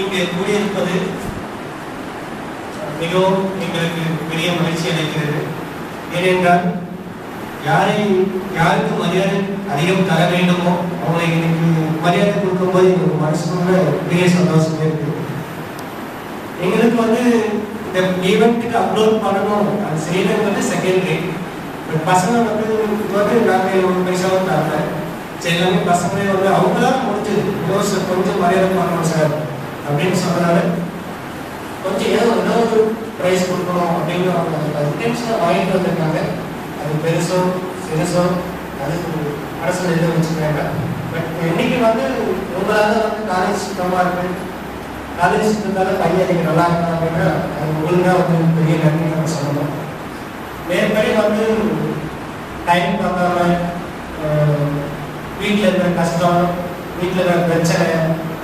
இங்கே கூடியிருப்பது மிகவும் எங்களுக்கு பெரிய மகிழ்ச்சி அளிக்கிறது. ஏனென்றால் யாருக்கு மரியாதை அதிகம் தர வேண்டுமோ அவங்களை எனக்கு மரியாதை கொடுக்கும்போது எங்களுக்கு மனசுக்குள்ள பெரிய சந்தோஷம் இருக்குது. எங்களுக்கு இந்த ஈவெண்ட்டுக்கு அப்லோட் பண்ணணும் அது செய்யறது செகண்டரி. பசங்க நாங்கள் ஒரு பைசாவும் தரல. சரி எல்லாமே பசங்களே அவங்களாம் முடிஞ்சது கொஞ்சம் மரியாதை பண்ணணும் சார் அப்படின்னு சொன்னதால கொஞ்சம் ஏதோ ஒரு ப்ரைஸ் கொடுக்கணும் அப்படின்னு அவங்க இன்டென்ஷனாக வாங்கிட்டு வந்திருக்காங்க. அது பெருசோ சிறுசோ அது அரசு எழுத வச்சுருக்காங்க. பட் இன்னைக்கு உங்களால் காலேஜ் சுத்தமாக இருக்கு, காலேஜ் சுத்தத்தால் பையன் நீங்கள் நல்லா இருக்கணும் அப்படின்னா அது ஒழுங்காக பெரிய நன்றி நம்ம சொல்லணும். மேற்படி டைம் பார்க்காம வீட்டில் இருக்கிற கஷ்டம், வீட்டில் இருக்கிற பிரச்சனை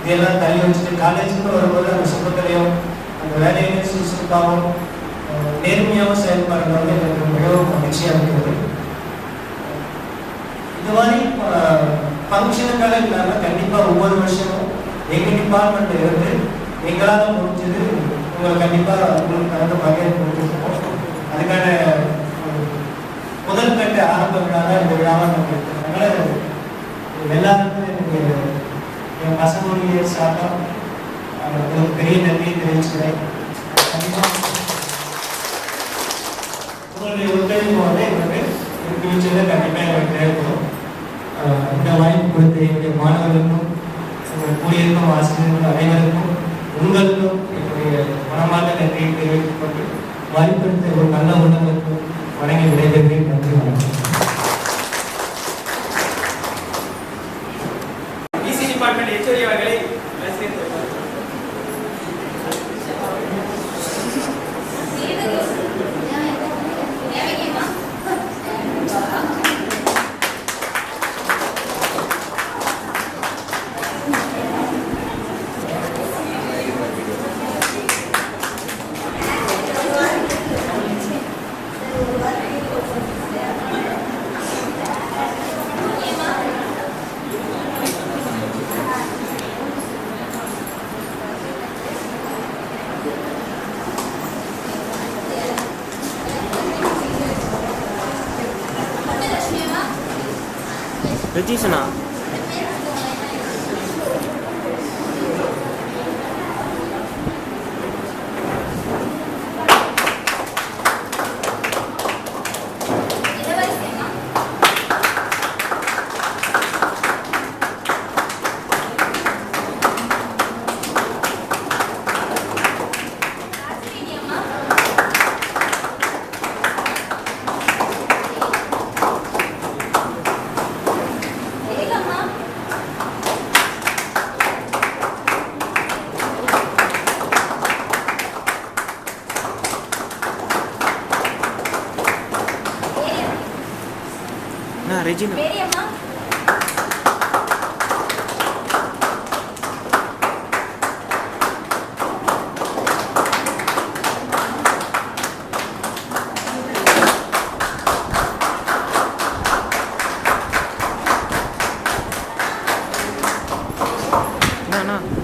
இதெல்லாம் தள்ளி வச்சுட்டு காலேஜுக்கு வரும்போது அந்த சுத்தத்திலையும் அந்த வேலையிலையும் சுறுசுறுப்பாகவும் நேர்மையாகவும் செயல்படுறது எனக்கு மிகவும் மகிழ்ச்சியாக இருக்கிறது. இந்த மாதிரி ஃபங்க்ஷனுக்காக இல்லாமல் கண்டிப்பாக ஒவ்வொரு வருஷமும் எங்கள் டிபார்ட்மெண்ட்டில் இருந்து எங்களால் முடிஞ்சது உங்களை கண்டிப்பாக உங்களுக்கு மரியாதை கொடுத்துருக்கோம். அதுக்கான முதல் கட்ட ஆரம்ப விழாதான் இந்த விழாவை நம்ம இருக்கிறதுனால எல்லாருக்கும் எனக்கு என் பசங்களுடைய சார்பாக உங்களுக்கு பெரிய நன்றியை தெரிவிச்சுக்கிறேன். உங்களுடைய ஒத்துழைப்பு எங்களுக்கு ஃபியூச்சரில் கண்டிப்பாக எங்களுக்கு தேவைப்படும். இந்த வாய்ப்பு கொடுத்த என்னுடைய மாணவர்களுக்கும் கூடியிருக்கும் ஆசிரியர்கள் அனைவருக்கும் உங்களுக்கும் என்னுடைய மனமார்ந்த நன்றியை தெரிவித்துக் கொண்டு வாய்ப்பெடுத்த ஒரு நல்ல உள்ளங்களுக்கும் வணங்கி விடைபெறுகிறேன். நன்றி, வணக்கம். டிபார்ட்மெண்ட் HOD அவர்களை Regina. Regina. No.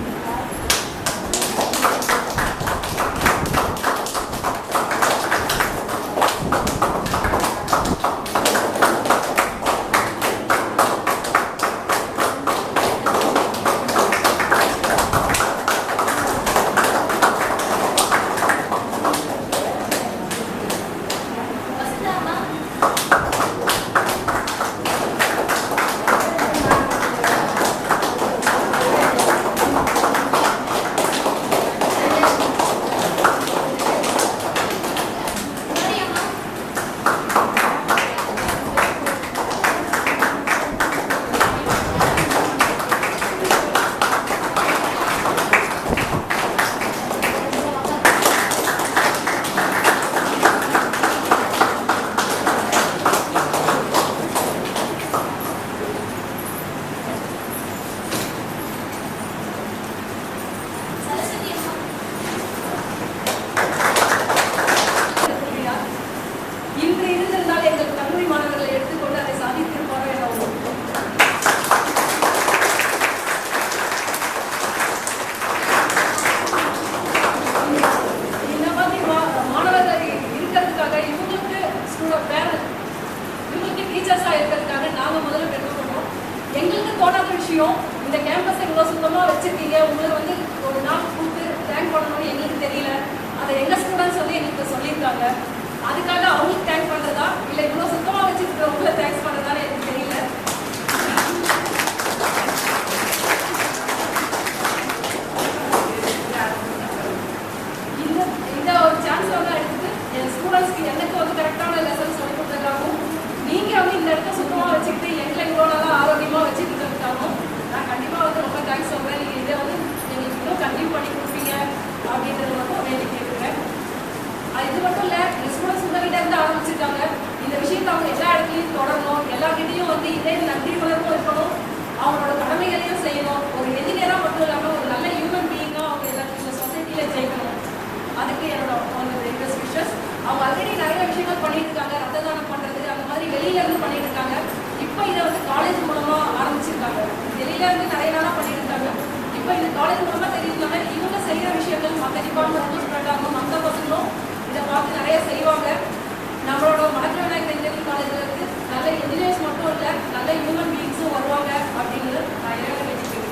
கேம்பஸை இவ்வளோ சுத்தமாக வச்சிருக்கீங்க, உங்களுக்கு வந்து ஒரு நாள் கூப்பிட்டு தேங்க் பண்ணணும்னு எங்களுக்கு தெரியல. அதை எங்கள் ஸ்டூடெண்ட்ஸ் வந்து எங்களுக்கு சொல்லியிருக்காங்க. அதுக்காக அவங்களுக்கு தேங்க் பண்ணுறதா இல்லை இவ்வளோ சுத்தமாக வச்சுருக்க உங்களை தேங்க்ஸ் பண்ணுறதான்னு எனக்கு தெரியல. இந்த ஒரு சான்ஸ் வந்து எடுத்துட்டு என் ஸ்டூடெண்ட்ஸ்க்கு எனக்கு வந்து கரெக்டான லெசன் சொல்லி கொடுத்ததுக்காகவும் நீங்கள் வந்து இந்த இடத்த சுத்தமாக வச்சுக்கிட்டு எங்களை இவ்வளோ நாளாக ஆரோக்கியமாக வச்சுக்கிட்டதுக்காகவும் நான் கண்டிப்பாக வந்து ரொம்ப தேங்க்ஸ் சொல்கிறேன். நீங்கள் இதை வந்து நீங்கள் இன்னும் கண்டினியூ பண்ணி கொடுப்பீங்க அப்படின்றது மட்டும் வேண்டி கேட்குறேன். இது மட்டும் இல்லை, இந்த ஸ்டூடெண்ட்ஸ் உங்ககிட்ட இருந்து ஆரம்பிச்சிருக்காங்க. இந்த விஷயத்தை அவங்க எல்லா இடத்துலையும் தொடரணும், எல்லார்கிட்டையும் வந்து இதே நன்றி உணர்வும் இருக்கணும், அவங்களோட கடமைகளையும் செய்யணும். ஒரு என்ஜினியராக மட்டும் இல்லாமல் ஒரு நல்ல ஹியூமன் பீயிங்காக அவங்க எல்லாத்தையும் இந்த சொசைட்டியில் ஜெயிக்கணும். அதுக்கு என்னோட ரெக்வெஸ்ட் விஷஸ். அவங்க ஆல்ரெடி நிறைய விஷயங்கள் பண்ணிட்டு இருக்காங்க, ரத்த தானம் பண்ணுறது அந்த மாதிரி வெளியில இருந்து பண்ணிட்டு இருக்காங்க. இப்போ இதை வந்து காலேஜ் மூலமா ஆரம்பிச்சிருக்காங்க. வெளியில இருந்து நிறைய நாளாக பண்ணிட்டு இருக்காங்க. இப்போ இந்த காலேஜ் மூலமா தெரிஞ்சுக்காங்க இவங்க செய்கிற விஷயங்கள் மற்ற டிபார்ட்மெண்ட்டும் ஸ்ப்ரெட் மற்ற பசங்களும் இதை பார்த்து நிறைய செய்வாங்க. நம்மளோட மடக்க விநாயகர் இன்ஜினியரிங் காலேஜில் இருந்து நல்ல இன்ஜினியர்ஸ் மட்டும் இல்லை, நல்ல ஹியூமன் பீயிங்ஸும் வருவாங்க அப்படிங்கிறது நான் இறைவனை வச்சுக்கிறேன்.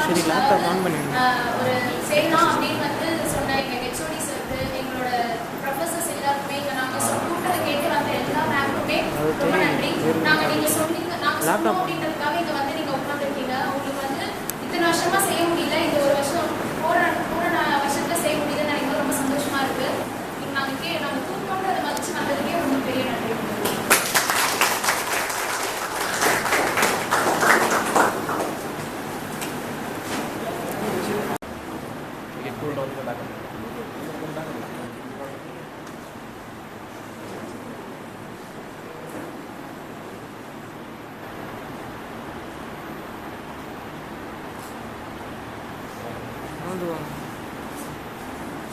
சரி லேப்டாப் ஆன் பண்ணிடுங்க. ஒரு செய்யலாம் அப்படின்னு வந்து சொன்ன எங்கள் ஹெச்ஓடி சார், எங்களோட ப்ரொஃபஸர்ஸ் எல்லாருக்குமே இங்கே நாங்கள் கூட்டத்தை கேட்டு வந்த எல்லா மேமுக்குமே ரொம்ப நன்றி. நாங்கள் நீங்கள் சொன்னீங்க நாங்கள் சொன்னோம் அப்படின்றதுக்காக இங்கே வந்து நீங்கள் உட்காந்துருக்கீங்க. உங்களுக்கு வந்து இத்தனை வருஷமாக செய்ய முடியல, இந்த ஒரு வருஷம் போன வருஷத்தில் செய்ய முடியுதுன்னு நினைக்கும் ரொம்ப சந்தோஷமாக இருக்குது. நாங்கள் தூக்கம்னு அதை மதிச்சு வந்ததுக்கே ரொம்ப பெரிய நன்றி.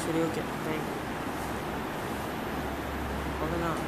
சரி ஓகே தேங்க்யூ. அவ்வளோதான்.